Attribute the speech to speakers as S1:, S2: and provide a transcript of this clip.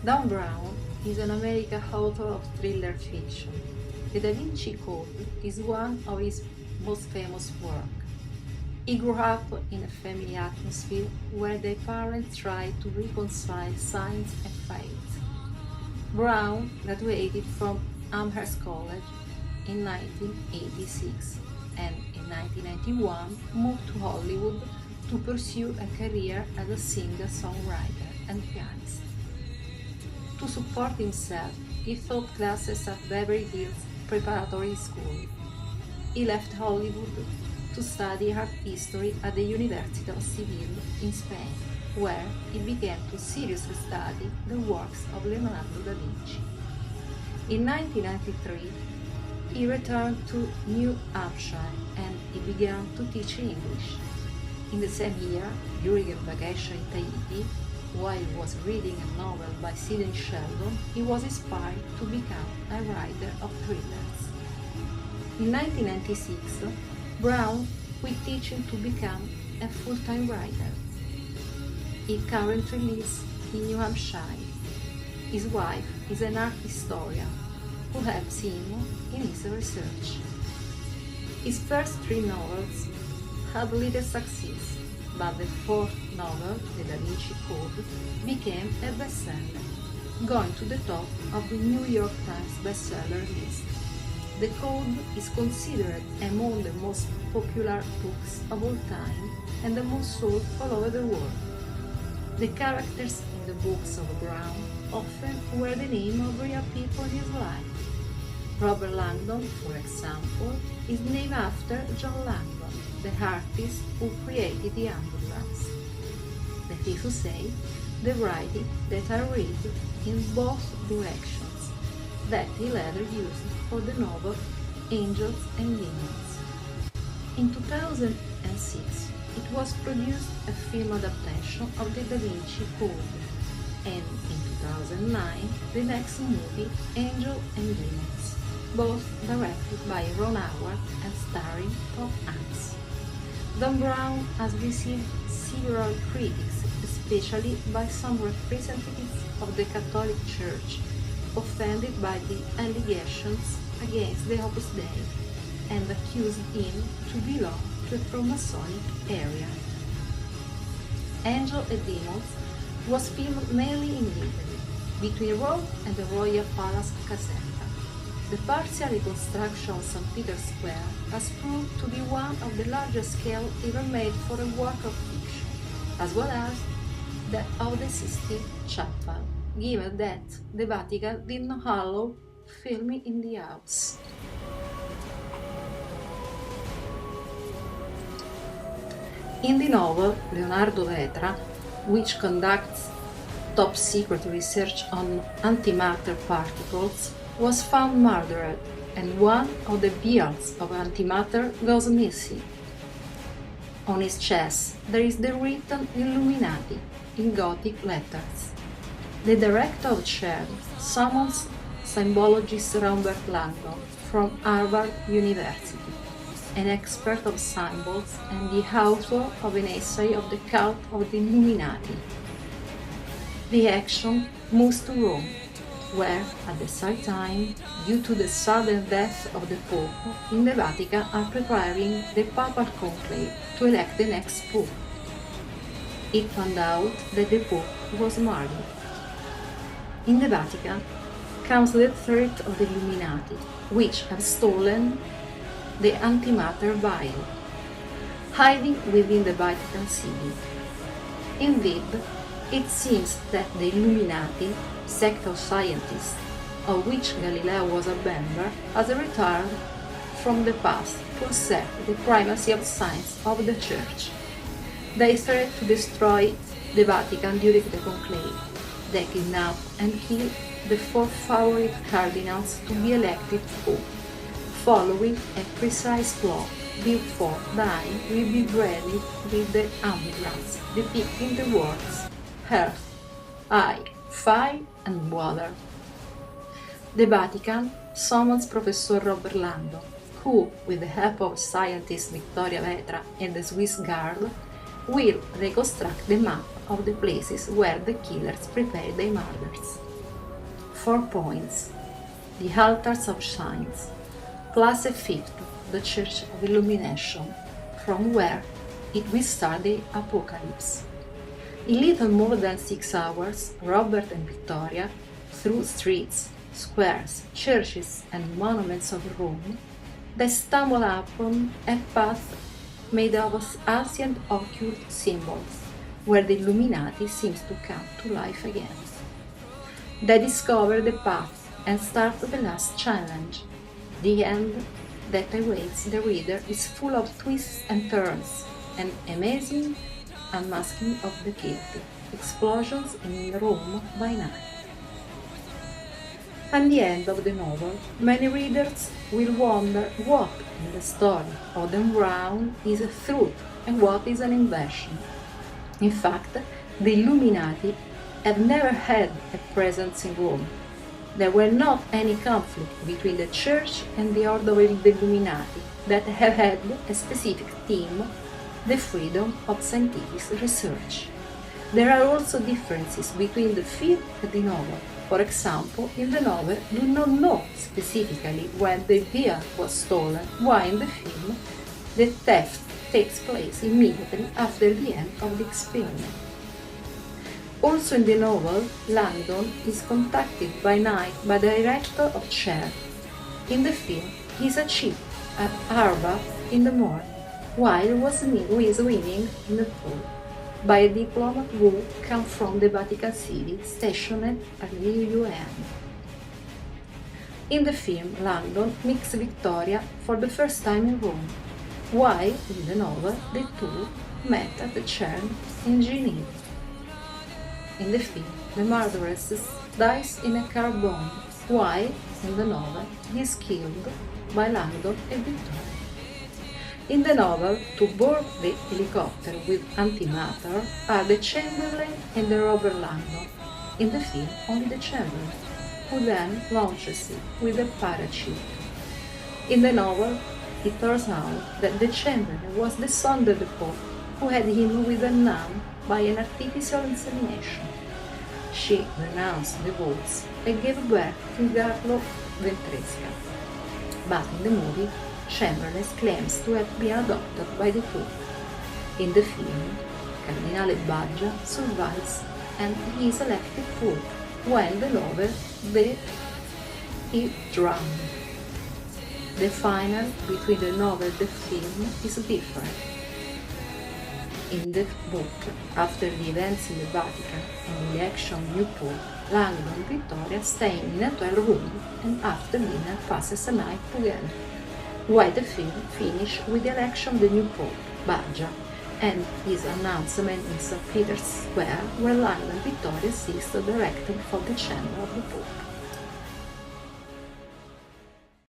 S1: Dan Brown is an American author of thriller fiction. The Da Vinci Code is one of his most famous works. He grew up in a family atmosphere where their parents tried to reconcile science and faith. Brown graduated from Amherst College in 1986 and in 1991 moved to Hollywood to pursue a career as a singer-songwriter and pianist. To support himself, he taught classes at Beverly Hills Preparatory School. He left Hollywood to study art history at the Università SSML in Spain, where he began to seriously study the works of Leonardo da Vinci. In 1993, he returned to New Hampshire and he began to teach English. In the same year, during a vacation in Tahiti, while he was reading a novel by Sidney Sheldon, he was inspired to become a writer of thrillers. In 1996, Brown quit teaching to become a full-time writer. He currently lives in New Hampshire. His wife is an art historian who helps him in his research. His first three novels had little success, but the fourth novel, The Da Vinci Code, became a bestseller, going to the top of the New York Times bestseller list. The Code is considered among the most popular books of all time and the most sold all over the world. The characters in the books of Brown often wear the name of real people in his life. Robert Langdon, for example, is named after John Langdon, the artist who created the ambulance. That is to say, the writing that I read in both directions that he later used for the novel Angels&Demons. In 2006, it was produced a film adaptation of the Da Vinci Code, and in 2009 the next movie Angels&Demons, both directed by Ron Howard and starring Tom Hanks. Dan Brown has received several critics, especially by some representatives of the Catholic Church, offended by the allegations against the Opus Dei and accused him to belong to a Freemasonic area. Angels&Demons was filmed mainly in Italy, between Rome and the Royal Palace Caserta. The partial reconstruction of St. Peter's Square has proved to be one of the largest scale ever made for a work of fiction, as well as that of the Sistine Chapel, given that the Vatican did not allow filming in the house. In the novel, Leonardo Vetra, which conducts top-secret research on antimatter particles, was found murdered, and one of the vials of antimatter goes missing. On his chest there is the written Illuminati in Gothic letters. The director of CHERN summons symbologist Robert Langdon from Harvard University, an expert of symbols and the author of an essay of the cult of the Illuminati. The action moves to Rome, where, at the same time, due to the sudden death of the Pope, in the Vatican are preparing the Papal Conclave to elect the next Pope. It found out that the Pope was murdered. In the Vatican comes the threat of the Illuminati, which have stolen the antimatter vial, hiding within the Vatican City. Indeed, it seems that the Illuminati, sect of scientists, of which Galileo was a member, has returned from the past to assert the primacy of science of the Church. They threatened to destroy the Vatican during the conclave. They kidnapped and killed the four favorite cardinals to be elected Pope, following a precise plot before dying will be ready with the ambulance depicting the words Earth, Air, Fire and Water. The Vatican summons Professor Robert Langdon, who, with the help of scientist Victoria Vetra and the Swiss Guard, will reconstruct the map of the places where the killers prepared their murders. 4 points, the altars of signs, plus a fifth, the Church of Illumination, from where it will start the apocalypse. In little more than 6 hours, Robert and Victoria, through streets, squares, churches, and monuments of Rome, they stumble upon a path made of ancient occult symbols, where the Illuminati seems to come to life again. They discover the path and start the last challenge. The end that awaits the reader is full of twists and turns, and amazing unmasking of the guilty, explosions in Rome by night. At the end of the novel, many readers will wonder what in the story of Dan Brown is a truth and what is an invention. In fact, the Illuminati have never had a presence in Rome. There were not any conflict between the Church and the Order of the Illuminati that have had a specific theme, the freedom of scientific research. There are also differences between the film and the novel. For example, in the novel, do not know specifically when the beer was stolen, while in the film, the theft takes place immediately after the end of the experiment. Also in the novel, Langdon is contacted by night by the director of CHER. In the film, he is achieved at Harvard in the morning, while he was swimming in the pool, by a diplomat who comes from the Vatican City, stationed at the UN. In the film, Langdon meets Victoria for the first time in Rome, while in the novel, the two met at the CERN in Geneva. In the film, the murderess dies in a car bomb, while in the novel, he is killed by Langdon and Victoria. In the novel, to board the helicopter with antimatter are the Chamberlain and the Robert Langdon. In the film, only the Chamberlain, who then launches it with a parachute. In the novel, it turns out that the Chamberlain was the son of the Pope, who had him with a nun by an artificial insemination. She renounced the vows and gave birth to Carlo Ventresca. But in the movie, Chamberlain claims to have been adopted by the Pope. In the film, Cardinale Baggia survives and he is elected Pope, while in the novel, he drowned. The final between the novel and the film is different. In the book, after the events in the Vatican and the election of new Pope, Langdon and Victoria stay in a hotel room and after dinner passes a night together, while the film finishes with the election of the new Pope, Baggia, and his announcement in St. Peter's Square, where Langdon and Victoria assist directly for the chamber of the Pope.